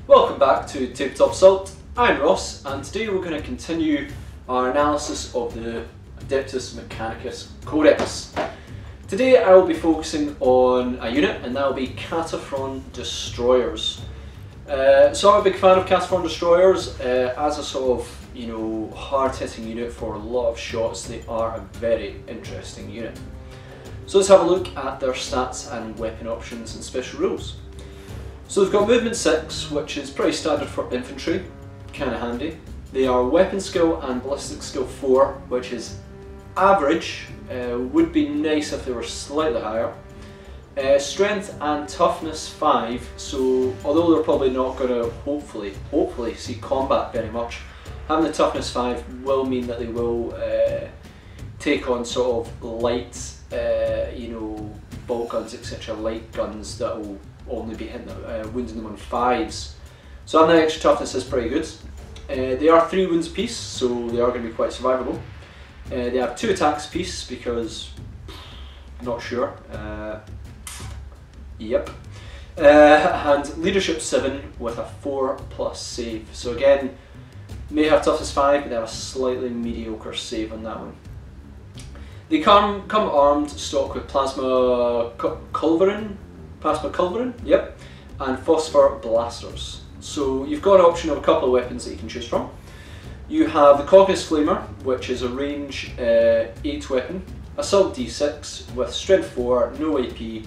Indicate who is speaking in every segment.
Speaker 1: Welcome back to Tabletop Assault. I'm Ross, and today we're going to continue our analysis of the Adeptus Mechanicus Codex. Today I will be focusing on a unit, and that will be Kataphron Destroyers. So I'm a big fan of Kataphron Destroyers as a sort of, hard-hitting unit for a lot of shots. They are a very interesting unit. So let's have a look at their stats and weapon options and special rules. So they've got movement 6, which is pretty standard for infantry, kind of handy. They are weapon skill and ballistic skill 4, which is average. Would be nice if they were slightly higher. Strength and toughness 5, so although they're probably not going to hopefully see combat very much, having the toughness 5 will mean that they will take on sort of light, bolt guns, etc., light guns that will only be hitting them, wounding them on 5s. So having that extra toughness is pretty good. They are 3 wounds apiece, so they are going to be quite survivable. They have 2 attacks apiece because, not sure. Yep. And leadership 7 with a 4+ save. So again, may have toughness 5, but they have a slightly mediocre save on that one. They come armed stock with plasma culverin, yep, and phosphor blasters. So you've got an option of a couple of weapons that you can choose from. You have the Caucus Cleaner, which is a range 8 weapon, assault d6 with strength 4, no AP,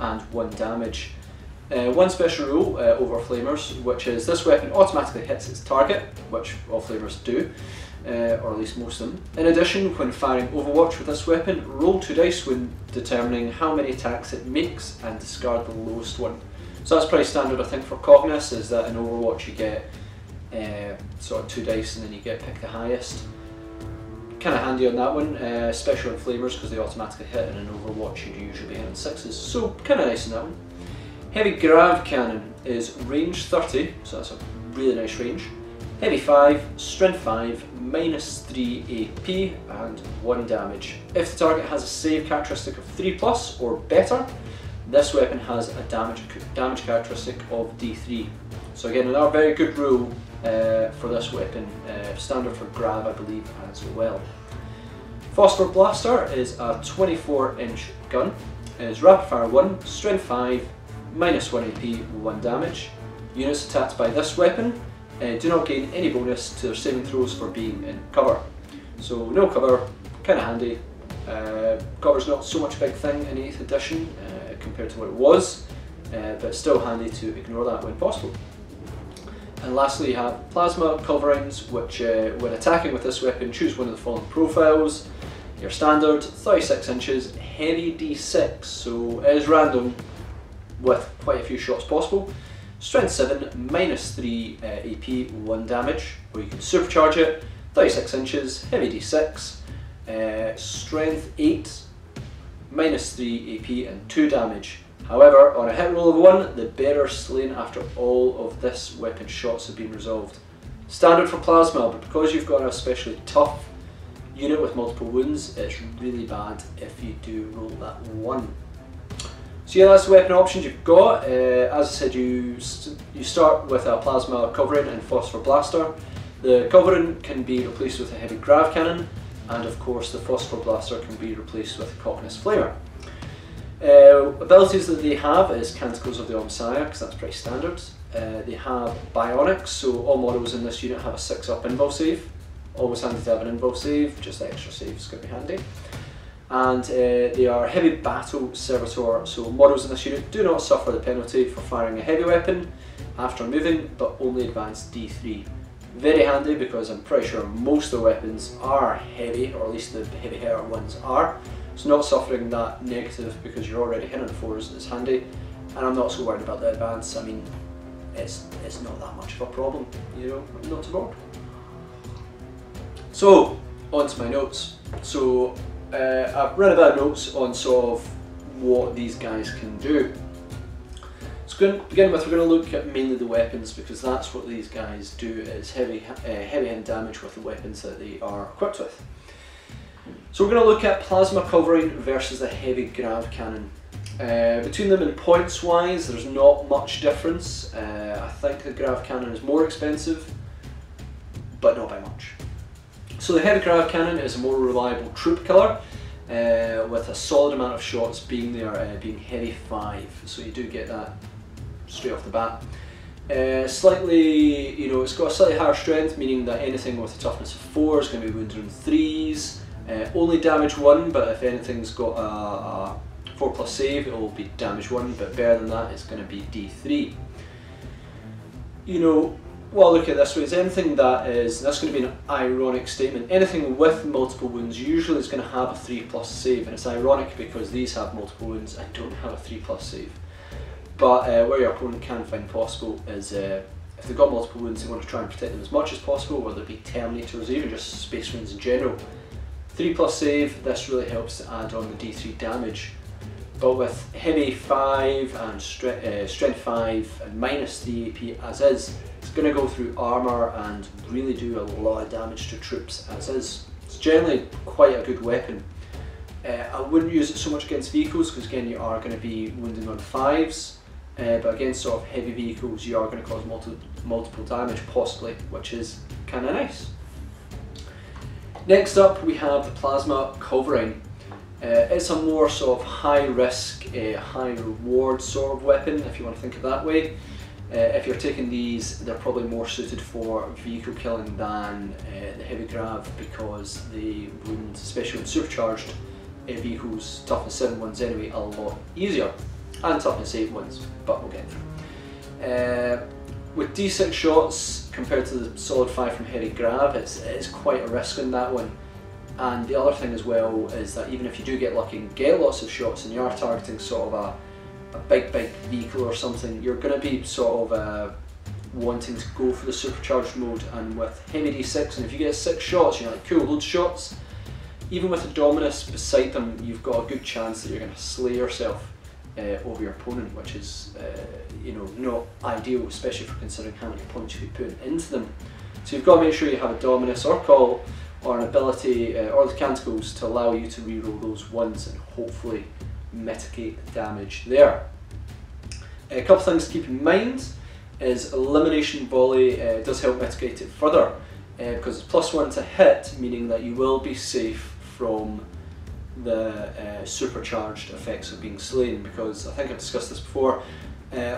Speaker 1: and 1 damage. One special rule over flamers, which is this weapon automatically hits its target, which all flamers do, or at least most of them. In addition, when firing Overwatch with this weapon, roll 2 dice when determining how many attacks it makes and discard the lowest one. So that's pretty standard, I think, for Cognis, is that in Overwatch you get sort of 2 dice and then you get pick the highest. Kind of handy on that one, especially on flamers because they automatically hit, and in Overwatch you'd usually be hitting 6s, so kind of nice on that one. Heavy Grav Cannon is range 30, so that's a really nice range. Heavy 5, strength 5, -3 AP and 1 damage. If the target has a save characteristic of 3+ or better, this weapon has a damage characteristic of D3. So again, another very good rule for this weapon, standard for Grav I believe as well. Phosphor Blaster is a 24-inch gun. It is rapid fire 1, strength 5, -1 AP, 1 damage. Units attacked by this weapon do not gain any bonus to their saving throws for being in cover. So no cover, kind of handy. Cover's not so much a big thing in 8th edition compared to what it was, but still handy to ignore that when possible. And lastly you have Plasma Culverins, which when attacking with this weapon, choose one of the following profiles. Your standard, 36 inches, heavy D6, so it is random with quite a few shots possible. Strength 7, -3 AP, 1 damage, or you can supercharge it, 36 inches, heavy D6, strength 8, -3 AP and 2 damage. However, on a hit roll of 1, the bearer slain after all of this weapon's shots have been resolved. Standard for Plasma, but because you've got an especially tough unit with multiple wounds, it's really bad if you do roll that 1. So yeah, that's the weapon options you've got. As I said, you start with a Plasma Culverin and Phosphor Blaster. The Culverin can be replaced with a Heavy Grav Cannon, and of course the Phosphor Blaster can be replaced with a Caucus Flamer. Abilities that they have is Canticles of the Messiah, because that's pretty standard. They have Bionics, so all models in this unit have a 6+ invul save. Always handy to have an invul save, just extra save is going to be handy. And they are Heavy Battle Servitor, so models in this unit do not suffer the penalty for firing a heavy weapon after moving, but only advance D3. Very handy because I'm pretty sure most of the weapons are heavy, or at least the heavy hitter ones are. So not suffering that negative because you're already hitting 4s is handy, and I'm not so worried about the advance. I mean, it's not that much of a problem, I'm not too bored. So, on to my notes. So, I've read about notes on sort of what these guys can do. So to begin with, we're going to look at mainly the weapons, because that's what these guys do, is heavy hand damage with the weapons that they are equipped with. So we're going to look at Plasma Culverin versus the Heavy Grav Cannon. Between them in points wise, there's not much difference. I think the grav cannon is more expensive, but not by much. So the heavy grav cannon is a more reliable troop killer, with a solid amount of shots being there, being heavy 5, so you do get that straight off the bat. Slightly, it's got a slightly higher strength, meaning that anything with a toughness of 4 is going to be wounded on 3s. Only damage 1, but if anything's got a 4+ save, it will be damage 1, but better than that, it's going to be D3. Well, look at it this way, is anything that's going to be an ironic statement. Anything with multiple wounds usually is going to have a 3+ save, and it's ironic because these have multiple wounds and don't have a 3+ save. But where your opponent can find possible is if they've got multiple wounds, they want to try and protect them as much as possible, whether it be Terminators or even just Space Marines in general. 3+ save, this really helps to add on the D3 damage. But with heavy 5 and strength 5 and -3 AP as is, it's going to go through armour and really do a lot of damage to troops as is. It's generally quite a good weapon. I wouldn't use it so much against vehicles because again you are going to be wounding on 5s, but against sort of heavy vehicles you are going to cause multiple damage possibly, which is kind of nice. Next up we have the Plasma Culverin. It's a more sort of high risk, high reward sort of weapon, if you want to think of it that way. If you're taking these, they're probably more suited for vehicle killing than the heavy grav, because they wound, especially with supercharged vehicles, toughness 7 ones anyway, a lot easier, and toughness 8 ones, but we'll get through. With D6 shots compared to the solid 5 from heavy grav, it's quite a risk in that one. And the other thing as well is that even if you do get lucky and get lots of shots and you are targeting sort of a big vehicle or something, you're going to be sort of wanting to go for the supercharged mode. And with heavy D6, and if you get 6 shots, you're like, cool, loads of shots. Even with a Dominus beside them, you've got a good chance that you're going to slay yourself over your opponent, which is not ideal, especially for considering how many points you'll be putting into them. So you've got to make sure you have a Dominus or Call or an ability or the Canticles to allow you to reroll those ones and hopefully mitigate the damage there. A couple things to keep in mind is Elimination Volley does help mitigate it further because it's +1 to hit, meaning that you will be safe from the supercharged effects of being slain, because I think I've discussed this before,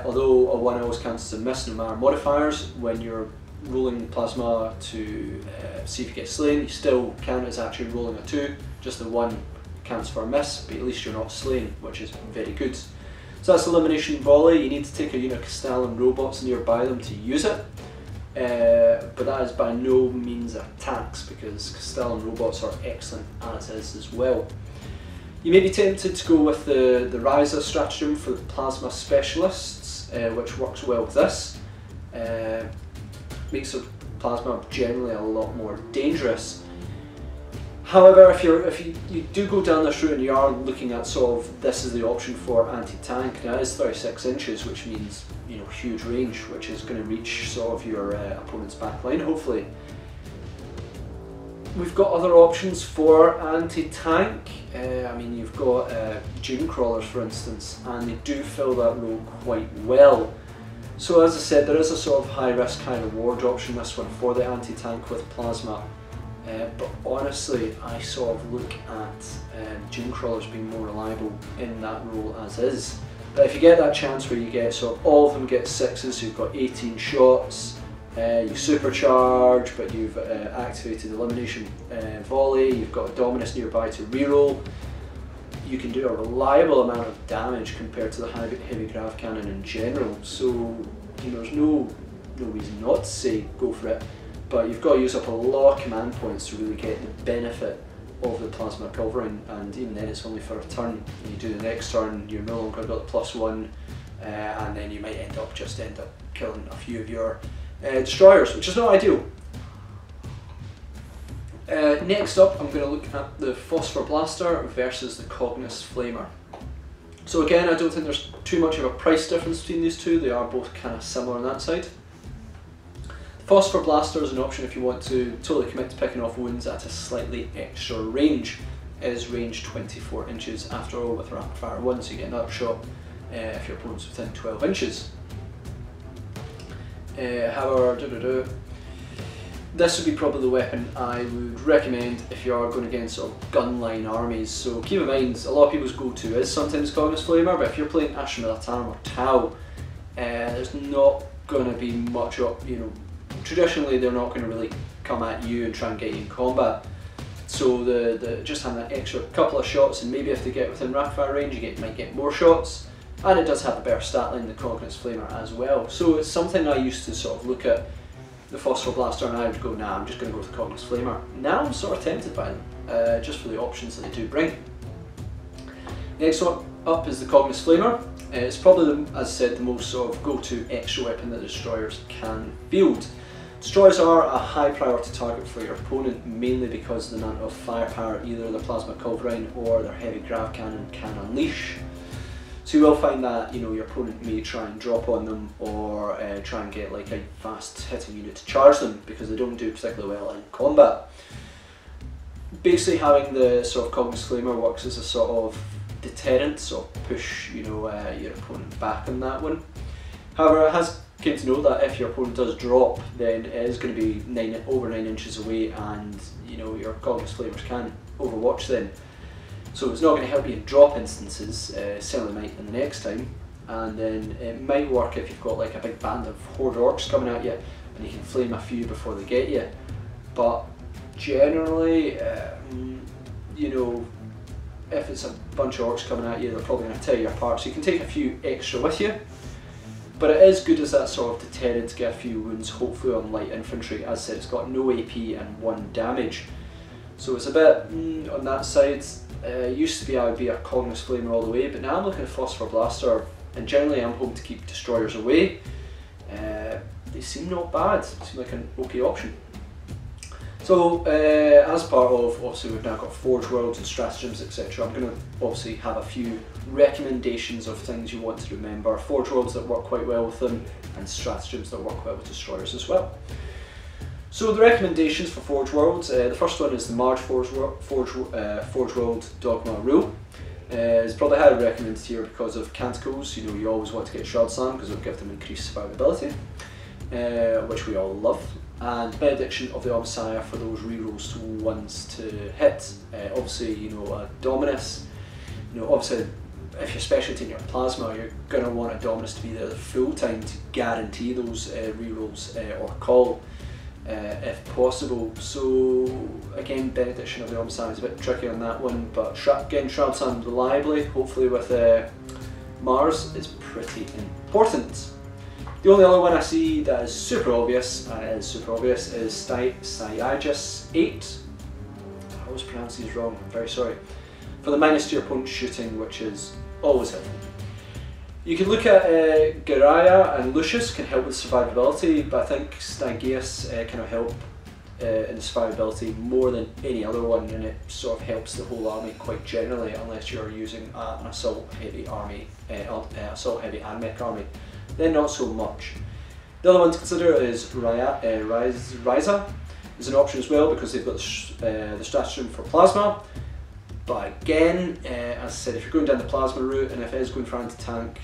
Speaker 1: although a 1 always counts as a miss no matter modifiers, when you're rolling plasma to see if you get slain, you still count as actually rolling a 2, just the 1 counts for a miss, but at least you're not slain, which is very good. So that's Elimination Volley. You need to take a unit of Castellan robots nearby them to use it, but that is by no means a tax, because Castellan robots are excellent as is as well. You may be tempted to go with the Ryza stratagem for the Plasma Specialists, which works well with this. Makes the plasma generally a lot more dangerous. However, if you do go down this route and you are looking at sort of, this is the option for anti-tank, now it is 36 inches, which means huge range, which is going to reach sort of your opponent's back line hopefully. We've got other options for anti-tank. I mean, you've got Dune Crawlers for instance, and they do fill that role quite well. So as I said, there is a sort of high risk, high reward option, this one, for the anti-tank with plasma. But honestly, I sort of look at Dune Crawlers being more reliable in that role as is. But if you get that chance where you get sort of all of them get 6s, so you've got 18 shots, you supercharge, but you've activated Elimination Volley, you've got a Dominus nearby to reroll, you can do a reliable amount of damage compared to the heavy grav cannon in general. So there's no reason not to say go for it, but you've got to use up a lot of command points to really get the benefit of the Plasma Culverin, and even then it's only for a turn. When you do the next turn, you're no longer got the +1, and then you might end up killing a few of your destroyers, which is not ideal. Next up, I'm going to look at the Phosphor Blaster versus the Caucus Cleaner. So again, I don't think there's too much of a price difference between these two. They are both kind of similar on that side. The Phosphor Blaster is an option if you want to totally commit to picking off wounds at a slightly extra range. It is range 24 inches after all with Rapid Fire 1, so you get another shot if your opponent's within 12 inches. However, this would be probably the weapon I would recommend if you are going against sort of gunline armies. So keep in mind, a lot of people's go-to is sometimes Caucus Flamer, but if you're playing Astra Militarum or Tau, there's not going to be much up, you know, traditionally they're not going to really come at you and try and get you in combat. So the just having that extra couple of shots, and maybe if they get within rapid fire range, you might get more shots. And it does have a better stat line, the Caucus Flamer as well. So it's something I used to sort of look at the Phosphor Blaster and I would go, nah, I'm just going to go with the Caucus Flamer. Now I'm sort of tempted by them, just for the options that they do bring. Next one up is the Caucus Flamer. It's probably, as I said, the most sort of go-to extra weapon that the Destroyers can field. Destroyers are a high priority target for your opponent, mainly because of the amount of firepower either their Plasma Culverin or their heavy grav cannon can unleash. So you will find that, you know, your opponent may try and drop on them, or try and get like a fast hitting unit to charge them, because they don't do particularly well in combat. Basically, having the sort of Caucus Flamer works as a sort of deterrent, sort of push, you know, your opponent back on that one. However, it has came to know that if your opponent does drop, then it is going to be over 9 inches away, and you know your Caucus Flamers can overwatch them. So it's not going to help you in drop instances, certainly might in the next time, and then it might work if you've got like a big band of Horde Orcs coming at you and you can flame a few before they get you. But generally, you know, if it's a bunch of Orcs coming at you, they're probably going to tear you apart, so you can take a few extra with you. But it is good as that sort of deterrent to get a few wounds, hopefully on light infantry. As I said, it's got no AP and 1 damage. So it's a bit on that side. Used to be I would be a Caucus Flamer all the way, but now I'm looking at Phosphor Blaster, and generally I'm hoping to keep Destroyers away. They seem not bad, seem like an okay option. So as part of, obviously we've now got Forge Worlds and Stratagems, etc. I'm going to obviously have a few recommendations of things you want to remember. Forge Worlds that work quite well with them, and Stratagems that work well with Destroyers as well. So the recommendations for Forge Worlds, the first one is the Marge Forge World Dogma Rule. It's probably highly recommended here because of Canticles. You know, you always want to get Shroud Slam because it'll give them increased survivability, which we all love. And Benediction of the Messiah for those rerolls to ones to hit. Obviously, you know, Dominus. You know, obviously, if you're specialty in your Plasma, you're going to want a Dominus to be there full time to guarantee those rerolls or call. If possible. So again, Benediction of the Messiah is a bit tricky on that one, but again, Shroud Slam reliably, hopefully with Mars, is pretty important. The only other one I see that is super obvious, and it is super obvious, is Stratagems 8. I always pronounce these wrong, I'm very sorry. For the minus to your opponent's shooting, which is always helpful. You can look at Garaya and Lucius can help with survivability, but I think Stygius kind of help in survivability more than any other one, and it sort of helps the whole army quite generally, unless you're using an assault heavy army, assault heavy and mech army, then not so much. The other one to consider is Ryza is an option as well, because they've got the stratagem for Plasma. But again, as I said, if you're going down the Plasma route, and if it is going for anti-tank,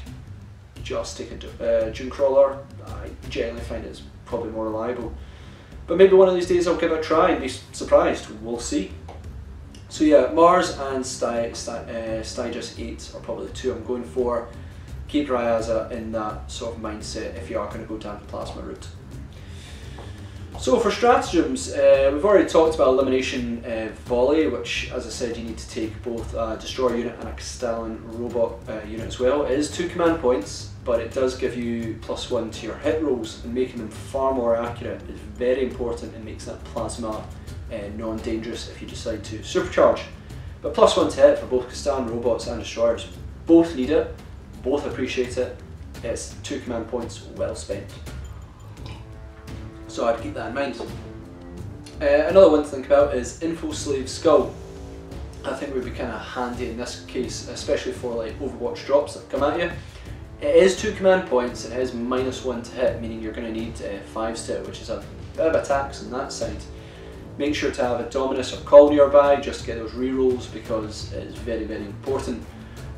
Speaker 1: just take a Dune Crawler. I generally find it's probably more reliable. But maybe one of these days I'll give it a try and be surprised, we'll see. So yeah, Mars and Stygius 8 are probably the two I'm going for. Keep Ryaza in that sort of mindset if you are going to go down the Plasma route. So for stratagems, we've already talked about elimination volley, which, as I said, you need to take both a destroyer unit and a Castellan robot unit as well. It is 2 command points, but it does give you +1 to your hit rolls, and making them far more accurate is very important and makes that Plasma non-dangerous if you decide to supercharge. But +1 to hit for both Castellan robots and destroyers. Both need it, both appreciate it. It's 2 command points well spent. So I'd keep that in mind. Another one to think about is Info Slave Skull. I think would be kind of handy in this case, especially for like Overwatch drops that come at you. It is 2 command points and it is -1 to hit, meaning you're going to need 5s to hit, which is a bit of a tax on that side. Make sure to have a Dominus or Call nearby just to get those rerolls, because it is very, very important.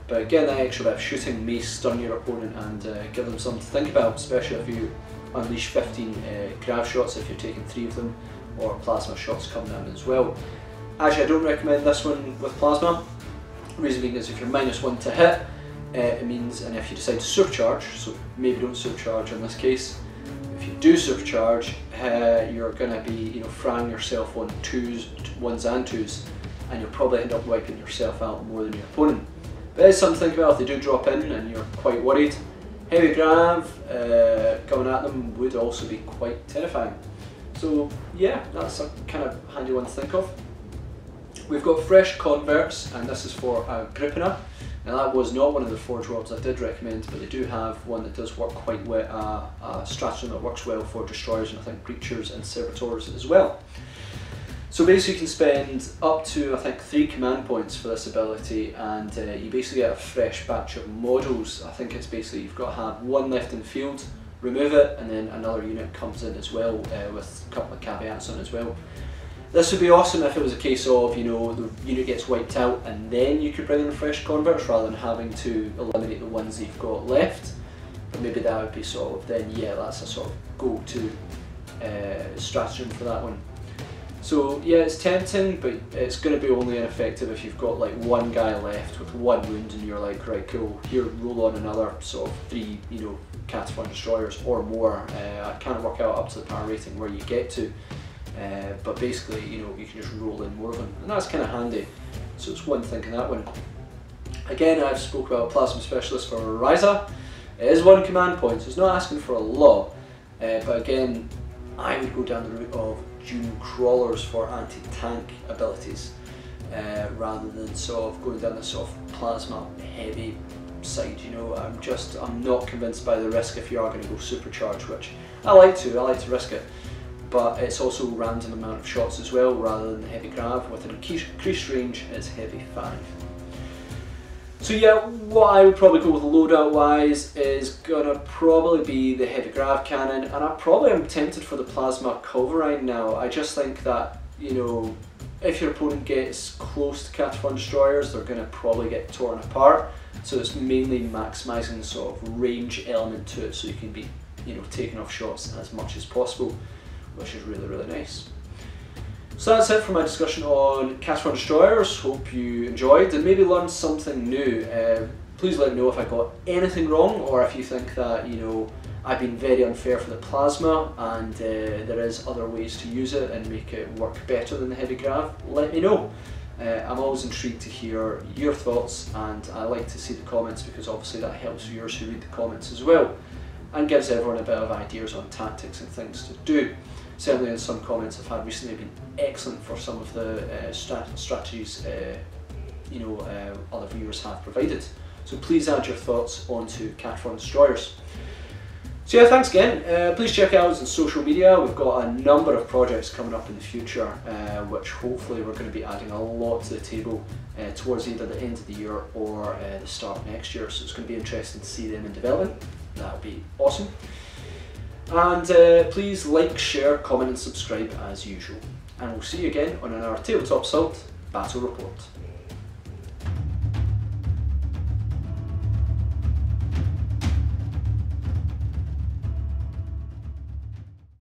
Speaker 1: But again, that extra bit of shooting may stun your opponent and give them something to think about, especially if you unleash 15 grav shots if you're taking 3 of them, or plasma shots coming in as well. Actually, I don't recommend this one with plasma. Reason being is if you're -1 to hit, it means, and if you decide to supercharge, so maybe don't supercharge in this case, if you do supercharge, you're going to be frying yourself on 1s and 2s, and you'll probably end up wiping yourself out more than your opponent. But it's something to think about if they do drop in and you're quite worried. Heavy grav coming at them would also be quite terrifying. So yeah, that's a kind of handy one to think of. We've got fresh converts, and this is for Agrippina. Now that was not one of the forge worlds I did recommend, but they do have one that does work quite well, a stratagem that works well for destroyers and I think breachers and servitors as well. So basically you can spend up to I think 3 command points for this ability, and you basically get a fresh batch of models. I think it's basically you've got to have 1 left in the field, remove it, and then another unit comes in as well with a couple of caveats on as well. This would be awesome if it was a case of, the unit gets wiped out and then you could bring in fresh converts rather than having to eliminate the ones that you've got left. But maybe that would be sort of, then yeah, that's a sort of go-to stratagem for that one. So yeah, it's tempting, but it's going to be only ineffective if you've got like 1 guy left with 1 wound and you're like, right, cool, here, roll on another sort of 3, Kataphron Destroyers or more. I can't work out up to the power rating where you get to. But basically, you can just roll in more of them, and that's kind of handy. So it's one thing in that one. Again, I've spoke about Plasma Specialist for Ryza. It is 1 command point, so it's not asking for a lot. But again, I would go down the route of Dune Crawlers for anti-tank abilities, rather than sort of going down the sort of plasma heavy side. I'm not convinced by the risk if you are going to go supercharge, which I like to risk it. But it's also random amount of shots as well, rather than the heavy grav. With an increased range, it's heavy 5. So yeah, what I would probably go with loadout wise is gonna probably be the heavy grav cannon, and I probably am tempted for the plasma culverine now. I just think that, if your opponent gets close to Kataphron Destroyers, they're gonna probably get torn apart. So it's mainly maximising the sort of range element to it, so you can be, taking off shots as much as possible, which is really, really nice. So that's it for my discussion on Kataphron Destroyers. Hope you enjoyed and maybe learned something new. Please let me know if I got anything wrong, or if you think that, I've been very unfair for the plasma and there is other ways to use it and make it work better than the heavy grav. Let me know. I'm always intrigued to hear your thoughts, and I like to see the comments because obviously that helps viewers who read the comments as well, and gives everyone a bit of ideas on tactics and things to do. Certainly, in some comments I've had recently have been excellent for some of the strategies other viewers have provided. So please add your thoughts onto Kataphron Destroyers. So yeah, thanks again. Please check out us on social media. We've got a number of projects coming up in the future, which hopefully we're going to be adding a lot to the table towards either the end of the year or the start of next year. So it's going to be interesting to see them in development. That would be awesome. And please like, share, comment and subscribe as usual. And we'll see you again on our Tabletop Assault Battle Report.